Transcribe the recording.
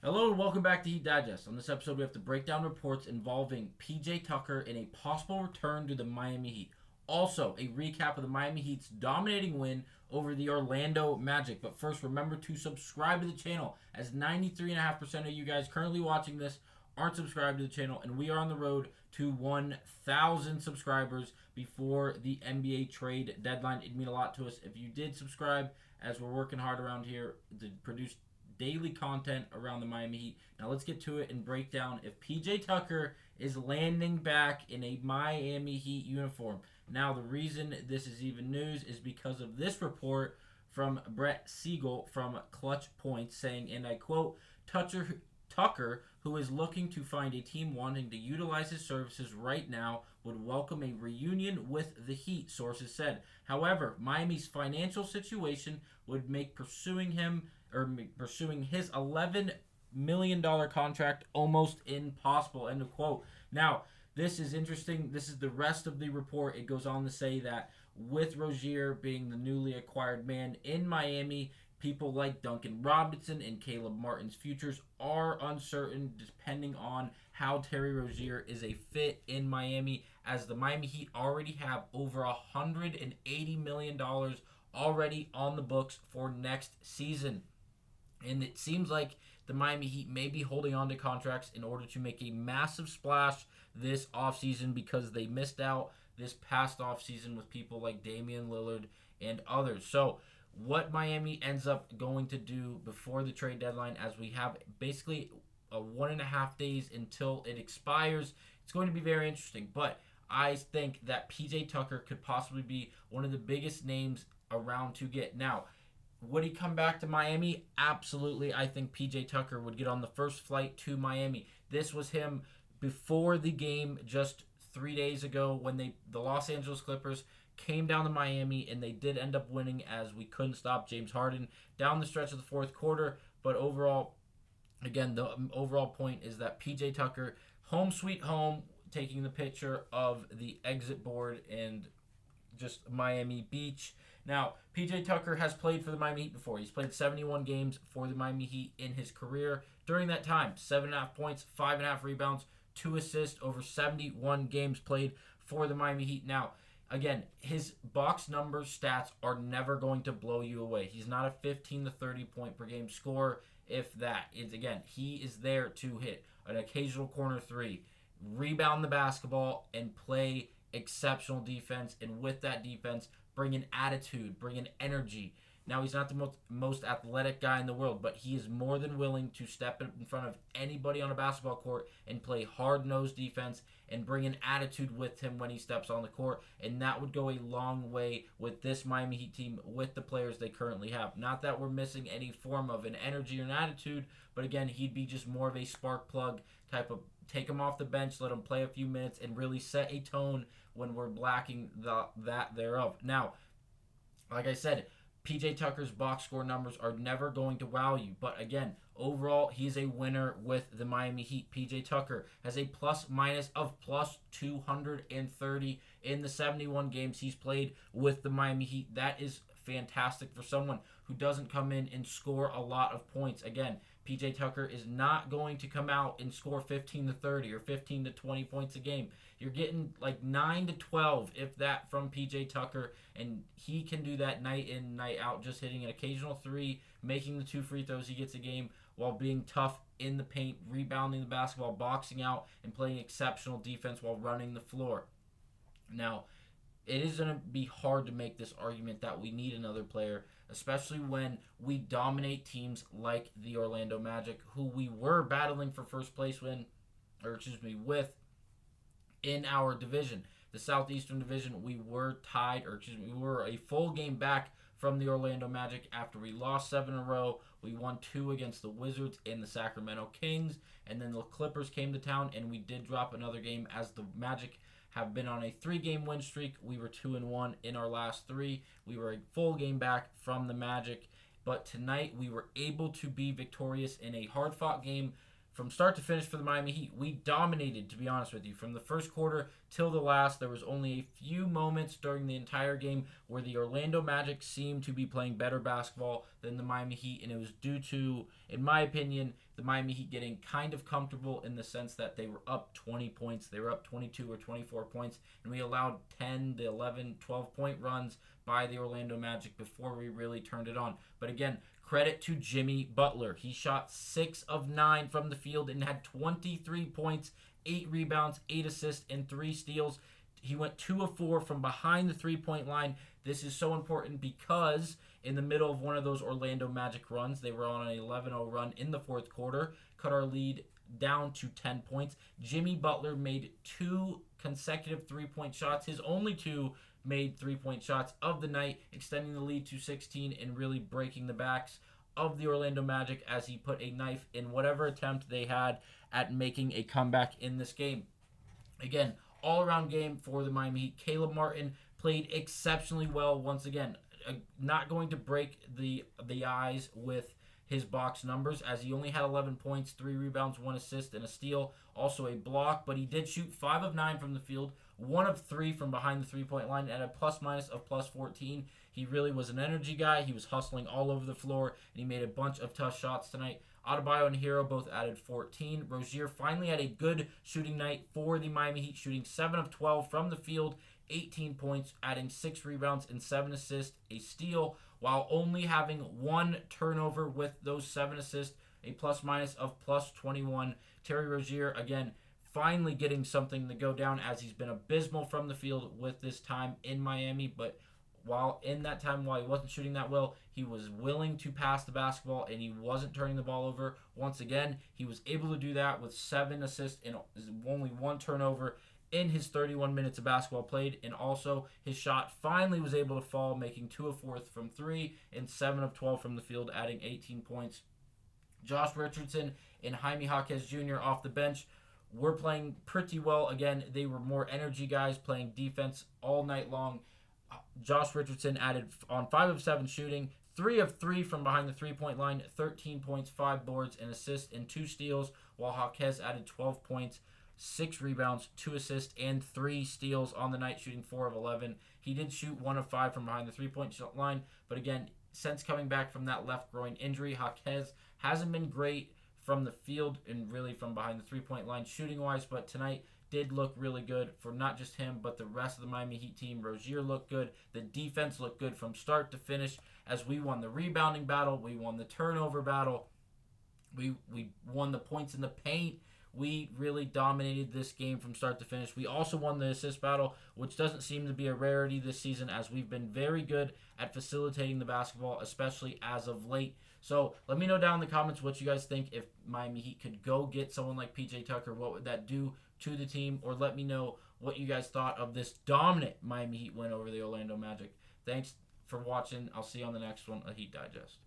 Hello and welcome back to Heat Digest. On this episode, we have to break down reports involving PJ Tucker in a possible return to the Miami Heat. Also, a recap of the Miami Heat's dominating win over the Orlando Magic. But first, remember to subscribe to the channel, as 93.5% of you guys currently watching this aren't subscribed to the channel, and we are on the road to 1,000 subscribers before the NBA trade deadline. It'd mean a lot to us if you did subscribe, as we're working hard around here to produce daily content around the Miami Heat. Now let's get to it and break down if PJ Tucker is landing back in a Miami Heat uniform. Now the reason this is even news is because of this report from Brett Siegel from Clutch Points saying, and I quote, Tucker, who is looking to find a team wanting to utilize his services right now, would welcome a reunion with the Heat, sources said. However, Miami's financial situation would make pursuing his $11 million contract almost impossible, end of quote. Now, this is interesting. This is the rest of the report. It goes on to say that with Rozier being the newly acquired man in Miami, people like Duncan Robinson and Caleb Martin's futures are uncertain depending on how Terry Rozier is a fit in Miami, as the Miami Heat already have over $180 million already on the books for next season. And it seems like the Miami Heat may be holding on to contracts in order to make a massive splash this offseason, because they missed out this past offseason with people like Damian Lillard and others. So what Miami ends up going to do before the trade deadline, as we have basically 1.5 days until it expires, it's going to be very interesting. But I think that PJ Tucker could possibly be one of the biggest names around to get. Now, would he come back to Miami? Absolutely. I think PJ Tucker would get on the first flight to Miami. This was him before the game just 3 days ago when the Los Angeles Clippers came down to Miami, and they did end up winning, as we couldn't stop James Harden down the stretch of the fourth quarter. But overall, again, the overall point is that PJ Tucker, home sweet home, taking the picture of the exit board and just Miami Beach. Now, PJ Tucker has played for the Miami Heat before. He's played 71 games for the Miami Heat in his career. During that time, 7.5 points, 5.5 rebounds, 2 assists, over 71 games played for the Miami Heat. Now, again, his box numbers, stats are never going to blow you away. He's not a 15 to 30 point per game scorer, if that. Again, he is there to hit an occasional corner three, rebound the basketball, and play exceptional defense. And with that defense, bring an attitude, bring an energy. Now, he's not the most athletic guy in the world, but he is more than willing to step in front of anybody on a basketball court and play hard-nosed defense and bring an attitude with him when he steps on the court. And that would go a long way with this Miami Heat team with the players they currently have. Not that we're missing any form of an energy or an attitude, but again, he'd be just more of a spark plug type of, take him off the bench, let him play a few minutes, and really set a tone when we're blacking that thereof. Now, like I said, PJ Tucker's box score numbers are never going to wow you. But again, overall, he's a winner with the Miami Heat. PJ Tucker has a plus minus of plus 230 in the 71 games he's played with the Miami Heat. That is fantastic for someone who doesn't come in and score a lot of points. Again, PJ Tucker is not going to come out and score 15 to 30 or 15 to 20 points a game. You're getting like 9 to 12, if that, from PJ Tucker, and he can do that night in, night out, just hitting an occasional three, making the 2 free throws he gets a game, while being tough in the paint, rebounding the basketball, boxing out, and playing exceptional defense while running the floor. Now, it is going to be hard to make this argument that we need another player, especially when we dominate teams like the Orlando Magic, who we were battling for first place with in our division. The Southeastern Division, we were we were a full game back from the Orlando Magic after we lost 7 in a row. We won 2 against the Wizards and the Sacramento Kings, and then the Clippers came to town, and we did drop another game, as the Magic have been on a 3-game win streak. We were 2-1 in our last 3. We were a full game back from the Magic, but tonight we were able to be victorious in a hard-fought game from start to finish for the Miami Heat, we dominated, to be honest with you. From the first quarter till the last, there was only a few moments during the entire game where the Orlando Magic seemed to be playing better basketball than the Miami Heat, and it was due to, in my opinion, the Miami Heat getting kind of comfortable in the sense that they were up 20 points. They were up 22 or 24 points, and we allowed 10 to 11, 12-point runs by the Orlando Magic before we really turned it on. But again, credit to Jimmy Butler. He shot 6 of 9 from the field and had 23 points, 8 rebounds, 8 assists, and 3 steals. He went 2 of 4 from behind the three-point line. This is so important because in the middle of one of those Orlando Magic runs, they were on an 11-0 run in the fourth quarter, cut our lead down to 10 points. Jimmy Butler made 2 consecutive three-point shots, his only 2 made three-point shots of the night, extending the lead to 16 and really breaking the backs of the Orlando Magic as he put a knife in whatever attempt they had at making a comeback in this game. Again, all-around game for the Miami Heat. Caleb Martin played exceptionally well once again. Not going to break the eyes with his box numbers, as he only had 11 points, 3 rebounds, 1 assist, and a steal, also a block, but he did shoot 5 of 9 from the field, 1 of 3 from behind the three-point line, and a plus-minus of plus 14. He really was an energy guy. He was hustling all over the floor, and he made a bunch of tough shots tonight. Adebayo and Hero both added 14. Rozier finally had a good shooting night for the Miami Heat, shooting 7 of 12 from the field, 18 points, adding 6 rebounds and 7 assists, a steal, while only having 1 turnover with those 7 assists, a plus-minus of plus 21. Terry Rozier, again, finally getting something to go down, as he's been abysmal from the field with this time in Miami, but while he wasn't shooting that well, he was willing to pass the basketball and he wasn't turning the ball over. Once again, he was able to do that with 7 assists and only 1 turnover in his 31 minutes of basketball played, and also his shot finally was able to fall, making 2 of 4 from 3 and 7 of 12 from the field, adding 18 points. Josh Richardson and Jaime Jaquez Jr. off the bench were playing pretty well. Again, they were more energy guys playing defense all night long. Josh Richardson added on 5 of 7 shooting, 3 of 3 from behind the three-point line, 13 points, 5 boards, an assist, and 2 steals, while Jaquez added 12 points, 6 rebounds, 2 assists, and 3 steals on the night, shooting 4 of 11. He did shoot 1 of 5 from behind the three-point line, but again, since coming back from that left groin injury, Jaquez hasn't been great from the field and really from behind the three-point line shooting-wise, but tonight did look really good for not just him, but the rest of the Miami Heat team. Rozier looked good. The defense looked good from start to finish, as we won the rebounding battle. We won the turnover battle. We won the points in the paint. We really dominated this game from start to finish. We also won the assist battle, which doesn't seem to be a rarity this season, as we've been very good at facilitating the basketball, especially as of late. So let me know down in the comments what you guys think. If Miami Heat could go get someone like PJ Tucker, what would that do to the team? Or let me know what you guys thought of this dominant Miami Heat win over the Orlando Magic. Thanks for watching. I'll see you on the next one, A Heat Digest.